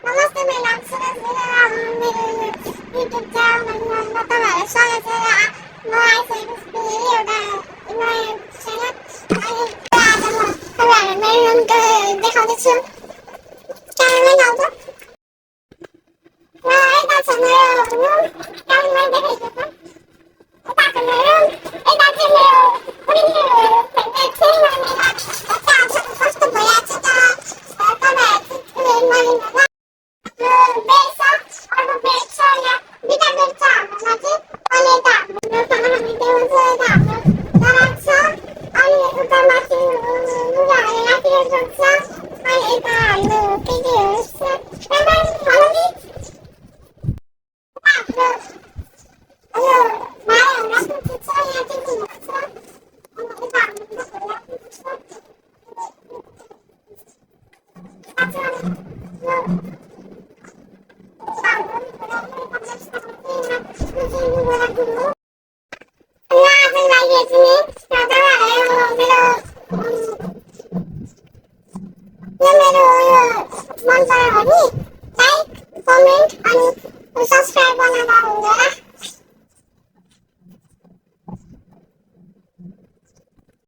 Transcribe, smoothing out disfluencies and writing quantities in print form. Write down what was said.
Namaste, may lang YouTube channel ng Natawala. So, mga service video na channel. Ay, mayroon ka dekhao দিচ্ছি channel নাও তো এটা channel channel দেখাই তো এটা channel এটা channel উনি কষ্ট বই আছে তা তাহলে Besa, albo besa, bita berca, znaczy, ale tak, sama mi to tak, teraz ale utamati, mówię, ja pierdolę, ale tak, no, pierdolę, ale tak, mają na tym, co ja tylko nie chcę, ale tak, comment, and subscribe on our